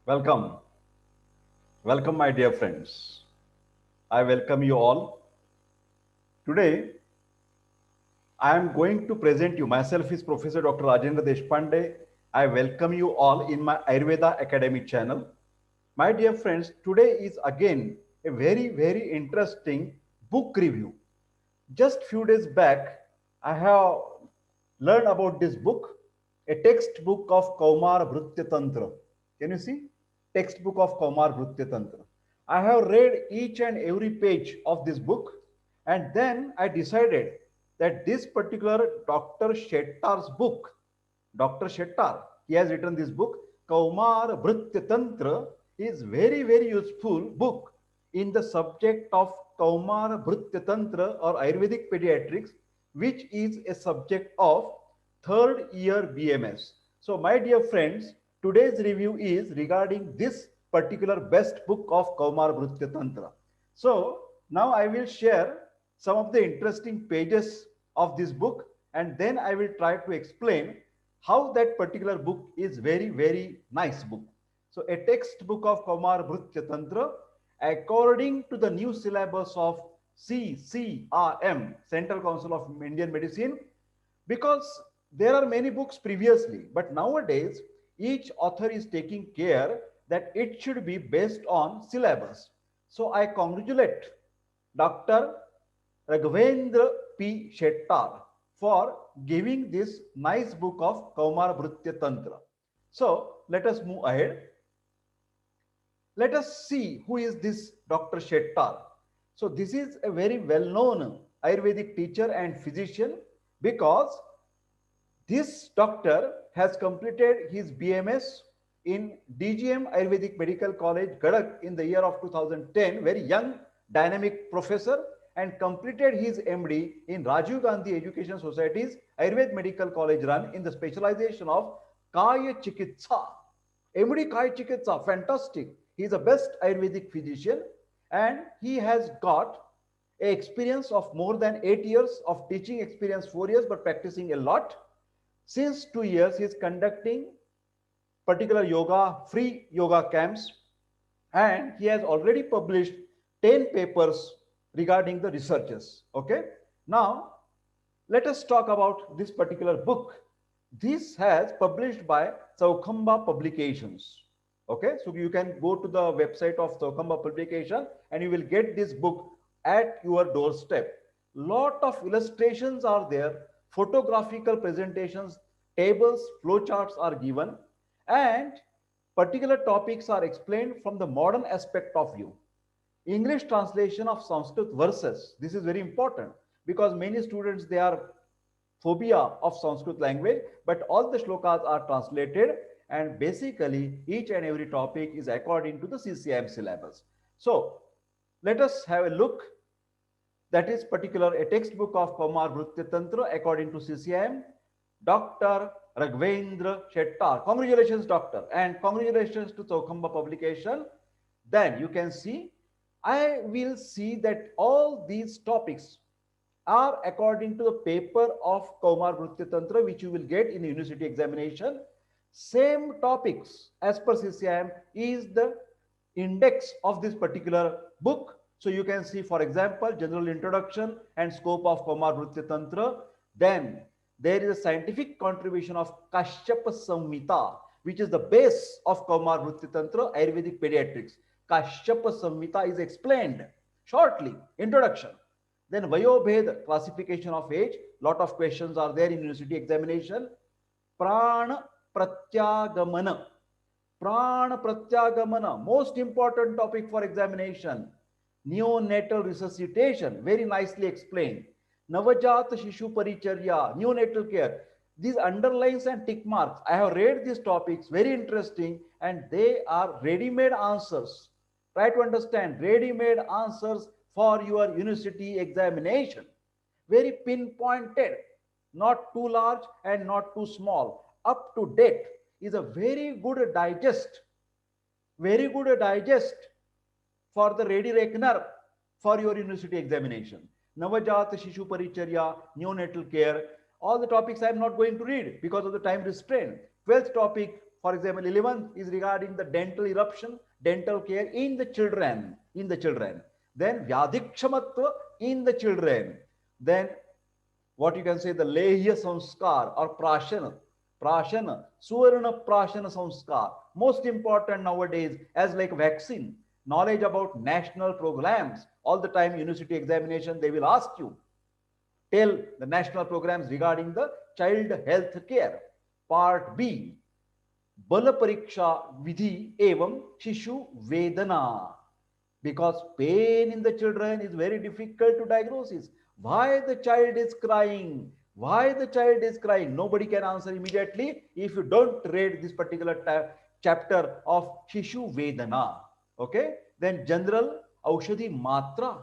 Welcome. Welcome, my dear friends. I welcome you all. Today, I am going to present you. Myself is Professor Dr. Rajendra Deshpande. I welcome you all in my Ayurveda Academy channel. My dear friends, today is again a very interesting book review. Just few days back, I have learned about this book, a textbook of Kaumar Bhrutya Tantra. Can you see? Textbook of Kaumar Bhrutya Tantra. I have read each and every page of this book, and then I decided that this particular Dr. Shettar's book, Dr. Shettar, he has written this book, Kaumar Bhrutya Tantra, is very useful book in the subject of Kaumar Bhrutya Tantra or Ayurvedic Pediatrics, which is a subject of third year BMS. So my dear friends, today's review is regarding this particular best book of Kaumar Bhrutya Tantra. So now I will share some of the interesting pages of this book, and then I will try to explain how that particular book is very nice book. So a textbook of Kaumar Bhrutya Tantra according to the new syllabus of CCRM, Central Council of Indian Medicine, because there are many books previously, but nowadays each author is taking care that it should be based on syllabus. So I congratulate Dr. Raghavendra P. Shettar for giving this nice book of Kaumar Bhrutya Tantra. So let us move ahead. Let us see who is this Dr. Shettar. So this is a very well-known Ayurvedic teacher and physician because this doctor has completed his BMS in DGM Ayurvedic Medical College, Gadak in the year of 2010, very young, dynamic professor, and completed his MD in Rajiv Gandhi Education Society's Ayurved Medical College run in the specialization of Kaya Chikitsa. MD Kaya Chikitsa, fantastic. He is the best Ayurvedic physician and he has got a experience of more than 8 years of teaching experience, 4 years, but practicing a lot. Since 2 years, he is conducting particular yoga, free yoga camps, and he has already published 10 papers regarding the researches. Okay. Now, let us talk about this particular book. This has published by Saukhamba Publications. Okay. So you can go to the website of Saukhamba Publication and you will get this book at your doorstep. Lot of illustrations are there, photographical presentations, tables, flowcharts are given, and particular topics are explained from the modern aspect of view. English translation of Sanskrit verses. This is very important because many students, they are phobia of Sanskrit language, but all the shlokas are translated and basically each and every topic is according to the CCM syllabus. So let us have a look. That is particular a textbook of Kaumar Bhrutya Tantra according to CCM. Dr. Raghavendra Shettar. Congratulations, doctor, and congratulations to Saukhamba Publication. Then you can see, I will see that all these topics are according to the paper of Kaumar Bhrutya Tantra, which you will get in the university examination. Same topics as per CCM is the index of this particular book. So you can see, for example, general introduction and scope of Kaumar Bhrutya Tantra. Then there is a scientific contribution of Kashyapa Samhita, which is the base of Kaumar Bhrutya Tantra, Ayurvedic Pediatrics. Kashyapa Samhita is explained shortly, introduction. Then Vayobhed, classification of age, lot of questions are there in university examination. Prana Pratyagamana, Prana Pratyagamana, most important topic for examination. Neonatal resuscitation, very nicely explained. Navajat Shishu Paricharya, neonatal care. These underlines and tick marks, I have read these topics, very interesting, and they are ready-made answers. Try to understand, ready-made answers for your university examination. Very pinpointed, not too large and not too small. Up to date is a very good digest, for the ready reckoner for your university examination. Navajat Shishu Paricharya, neonatal care, all the topics I am not going to read because of the time restraint. 12th topic, For example, 11th is regarding the dental eruption, dental care in the children, Then Vyadhikshamatva in the children. Then what you can say, the Lehya Sanskar or Prashana, Suvarna Prashana Sanskar. Most important nowadays, as like vaccine, knowledge about national programs. All the time, university examination, they will ask you, tell the national programs regarding the child health care. Part B, बल परीक्षा विधि एवं शिशु वेदना, because pain in the children is very difficult to diagnosis. Why the child is crying? Why the child is crying? Nobody can answer immediately if you don't read this particular chapter of Shishu Vedana. Okay? Then general Aushadhi Matra.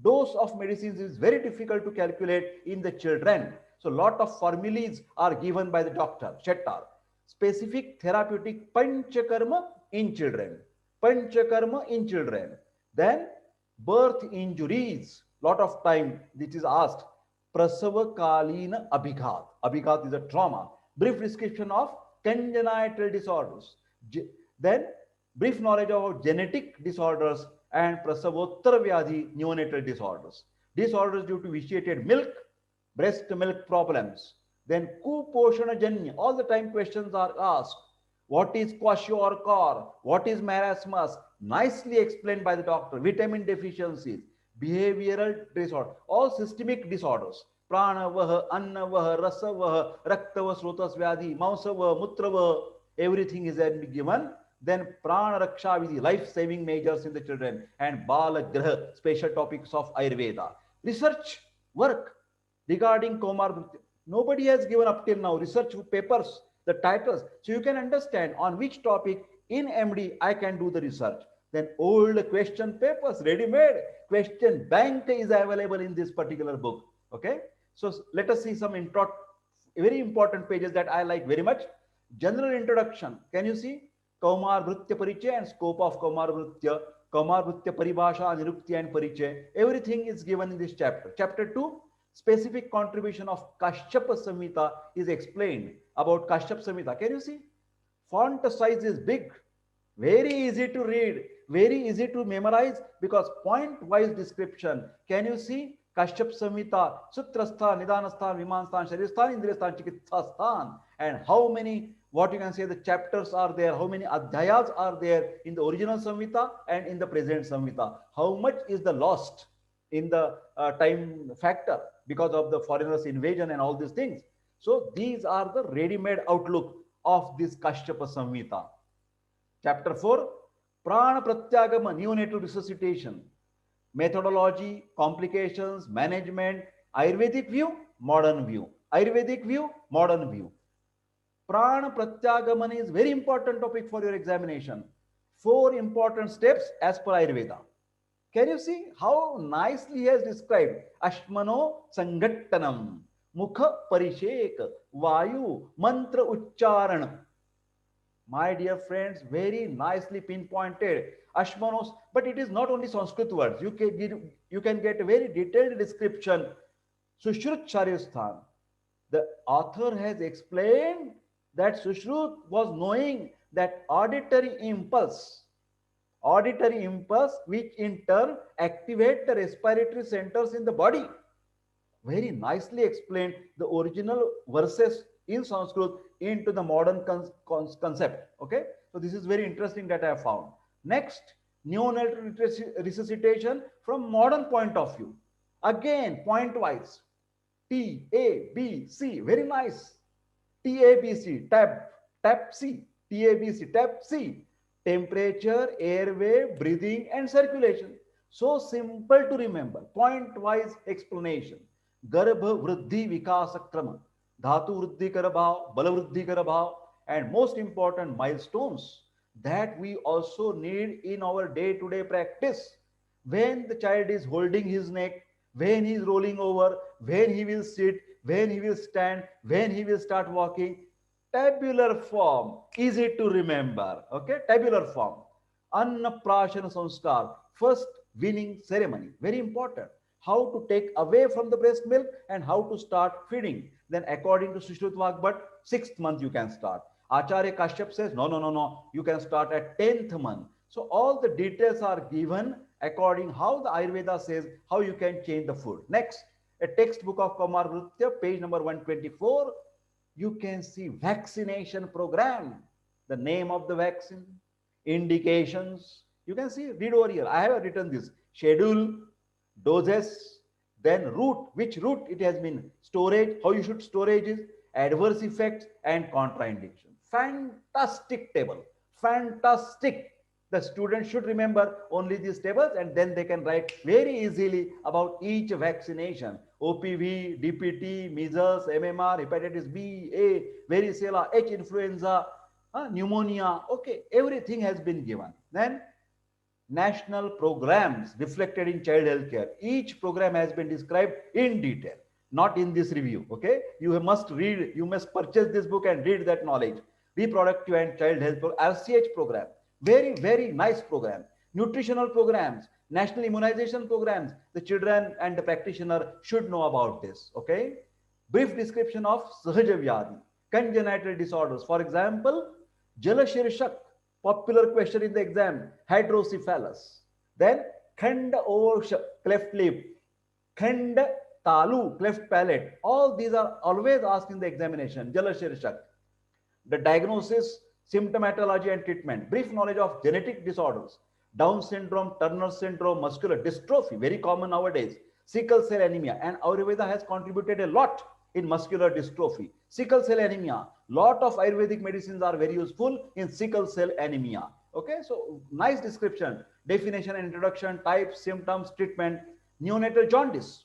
Dose of medicines is very difficult to calculate in the children. So lot of formulas are given by the doctor, Shettar. Specific therapeutic panchakarma in children. Panchakarma in children. Then birth injuries. Lot of time this is asked. Prasavakalina abhighat. Abhighat is a trauma. Brief description of congenital disorders. Then brief knowledge of genetic disorders and prasavottar vyadhi, neonatal disorders. Disorders due to vitiated milk, breast milk problems. Then kuposhana janya, all the time questions are asked. What is kwashiorkor? What is marasmus? Nicely explained by the doctor. Vitamin deficiencies, behavioral disorder, all systemic disorders. Pranavah, annavah, rasavah, raktavah, srotas vyadhi, mausavah, mutravah, everything is given. Then Prana Raksha Vidhi, life-saving measures in the children, and Bala Graha, special topics of Ayurveda. Research work regarding comorbidity. Nobody has given up till now research papers, the titles. So you can understand on which topic in MD I can do the research. Then old question papers, ready-made. Question bank is available in this particular book. Okay. So let us see some very important pages that I like very much. General introduction. Can you see? Kaumar-Vritya Parichay and scope of Kaumar-Vritya, Kaumar-Vritya Paribhasha, Nirukti and Parichay. Everything is given in this chapter. Chapter 2, specific contribution of Kashyapa Samhita is explained about Kashyapa Samhita. Can you see? Font size is big, very easy to read, very easy to memorize because point-wise description. Can you see? Kashyap Samhita, Sutrasthan, Nidanasthan, Vimansthan, Sharirsthan, Indriyasthan, Chikitsasthan, and how many, what you can say, the chapters are there, how many adhyayas are there in the original Samhita and in the present Samhita. How much is the lost in the time factor because of the foreigners' invasion and all these things. So these are the ready-made outlook of this Kashyapa Samhita. Chapter 4, Prana Pratyagama, neonatal resuscitation. Methodology, complications, management, Ayurvedic view, modern view. Ayurvedic view, modern view. Prana Pratyagaman is very important topic for your examination. 4 important steps as per Ayurveda. Can you see how nicely he has described? Ashmano Sangattanam, Mukha Parishek, Vayu, Mantra Uchcharan. My dear friends, very nicely pinpointed. Ashmanos, but it is not only Sanskrit words. You can get a very detailed description. Sushrut Sharirsthan. The author has explained that Sushrut was knowing that auditory impulse which in turn activate the respiratory centers in the body. Very nicely explained the original verses in Sanskrit into the modern concept. Okay, so this is very interesting that I have found. Next, neonatal resuscitation from modern point of view. Again, point wise. T, A, B, C. Very nice. T, A, B, C. Tap C. T, A, B, C. Tap C. Temperature, airway, breathing, and circulation. So simple to remember. Point wise explanation. Garbha Vruddhi Vikasa Krama. Dhatu Vruddhi Karabhav, Bala Vruddhi Karabhav, and most important milestones that we also need in our day-to-day practice. When the child is holding his neck, when he is rolling over, when he will sit, when he will stand, when he will start walking. Tabular form, easy to remember. Okay, tabular form. Annaprashana Sanskar, first weaning ceremony, very important. How to take away from the breast milk and how to start feeding. Then according to Sushrut Vagbhat, 6th month you can start. Acharya Kashyap says, no, no, no, no, you can start at 10th month. So all the details are given according how the Ayurveda says how you can change the food. Next, a textbook of Kumar Nritya, page number 124, you can see vaccination program, the name of the vaccine, indications. You can see, read over here. I have written this schedule, doses, then route, which route it has been, storage, how you should storage is, adverse effects and contraindication. Fantastic table, fantastic. The student should remember only these tables and then they can write very easily about each vaccination. OPV, DPT, measles, MMR, hepatitis B, A, varicella, H influenza, pneumonia. Okay, everything has been given. Then national programs reflected in child health care. Each program has been described in detail, not in this review. Okay, you must read, you must purchase this book and read that knowledge. Reproductive and child health RCH program, very nice program. Nutritional programs, national immunization programs, the children and the practitioner should know about this. Okay, brief description of Sahaja Vyadhi, congenital disorders. For example, Jalashirshak, popular question in the exam, hydrocephalus. Then Khanda Osh, cleft lip, Khanda Talu, cleft palate. All these are always asked in the examination. Jalashirshak. The diagnosis, symptomatology and treatment. Brief knowledge of genetic disorders. Down syndrome, Turner syndrome, muscular dystrophy, very common nowadays. Sickle cell anemia, and Ayurveda has contributed a lot in muscular dystrophy. Sickle cell anemia, lot of Ayurvedic medicines are very useful in sickle cell anemia. Okay, so nice description, definition and introduction, types, symptoms, treatment. Neonatal jaundice,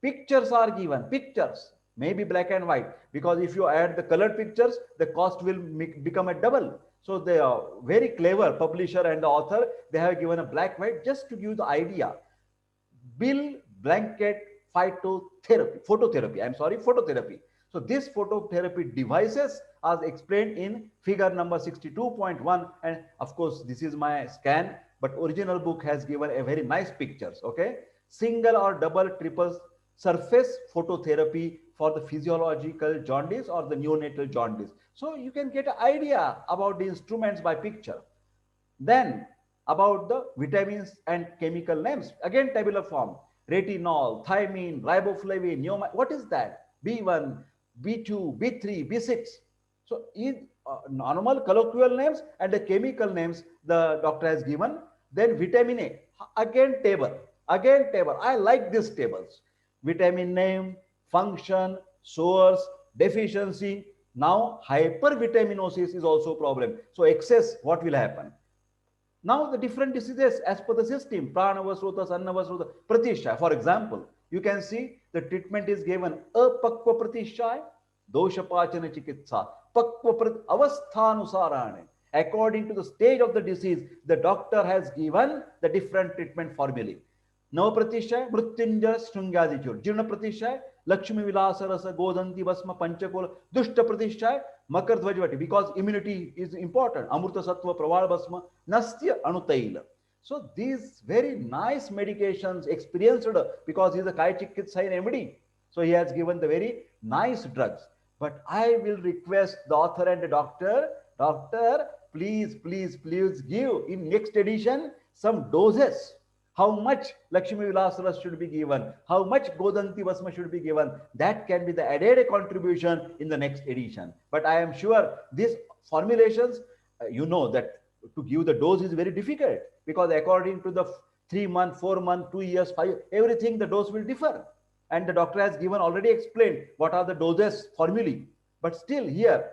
pictures are given, pictures, maybe black and white, because if you add the colored pictures, the cost will become a double. So they are very clever, publisher and the author, they have given a black white just to give the idea. Bill blanket phototherapy. So this phototherapy devices are explained in figure number 62.1, and of course this is my scan, but original book has given a very nice pictures. Okay, single or double, triple surface phototherapy for the physiological jaundice or the neonatal jaundice. So you can get an idea about the instruments by picture. Then about the vitamins and chemical names, again tabular form, retinol, thiamine, riboflavin, what is that? B1, B2, B3, B6. So in normal colloquial names and the chemical names the doctor has given. Then vitamin A, again table, I like these tables. Vitamin name, function, source, deficiency. Now hypervitaminosis is also a problem. So excess, what will happen? Now the different diseases as per the system, Pranavasrota, Sannavasrota, Pratisha. For example, you can see the treatment is given Apakva Pratisha, Doshapachana Chikitsa, Pakva Avasthanusarane. According to the stage of the disease, the doctor has given the different treatment formulae. Navapratisha, Mrutyunjaya Shrungyadijur, Jirna Pratisha, Lakshmi Vilasa Rasa, Godanti Basma, Panchakola, Dushta Pratisha, Makar Dhvajvati, because immunity is important. Amrita Sattva, Praval Basma, Nastya Anutaila. So these very nice medications experienced, because he is a Kai Chikitsa in MD. So he has given the very nice drugs. But I will request the author and the doctor, please give in next edition some doses. How much Lakshmi Vilasara should be given, how much Godanti Basma should be given, that can be the added contribution in the next edition. But I am sure these formulations, you know that to give the dose is very difficult, because according to the 3 month, 4 month, 2 years, 5, everything the dose will differ. And the doctor has given already explained what are the doses formulae. But still here,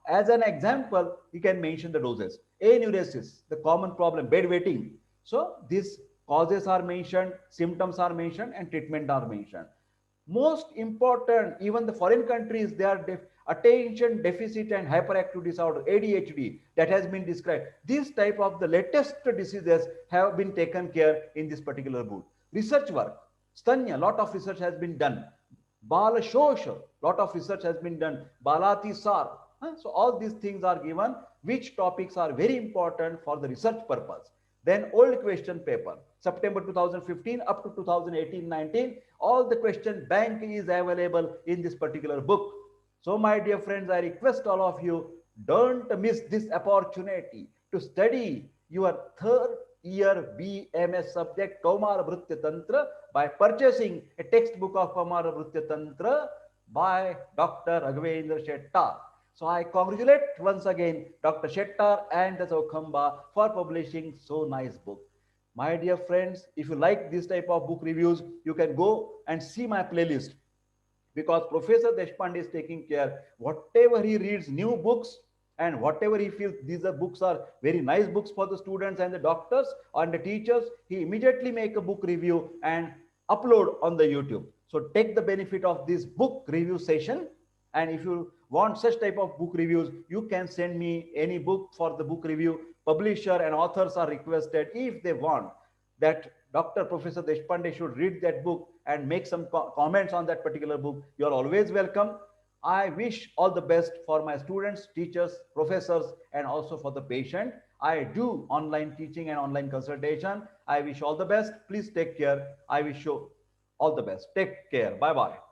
as an example, you can mention the doses. Anuresis, the common problem, bedwetting. So this causes are mentioned, symptoms are mentioned, and treatment are mentioned. Most important, even the foreign countries, they are attention deficit and hyperactive disorder, ADHD, that has been described. These type of the latest diseases have been taken care in this particular book. Research work, Stanya, lot of research has been done. Bala Shosha, lot of research has been done. Balati Sar. So all these things are given, which topics are very important for the research purpose. Then old question paper, September 2015 up to 2018-19, all the question bank is available in this particular book. So my dear friends, I request all of you, Don't miss this opportunity to study your third year BMS subject Kaumara Bhritya Tantra by purchasing a textbook of Kaumara Bhritya Tantra by Dr. Raghavendra Shettar. So I congratulate once again Dr. Shettar and the Chowkhamba for publishing so nice book. My dear friends, if you like this type of book reviews, you can go and see my playlist, because Professor Deshpande is taking care whatever he reads new books, and whatever he feels these are books are very nice books for the students and the doctors and the teachers, he immediately make a book review and upload on the YouTube. So take the benefit of this book review session. And if you want such type of book reviews, you can send me any book for the book review. Publisher and authors are requested, if they want that Dr. Professor Deshpande should read that book and make some comments on that particular book, you are always welcome. I wish all the best for my students, teachers, professors, and also for the patient. I do online teaching and online consultation. I wish all the best. Please take care. I wish you all the best. Take care. Bye bye.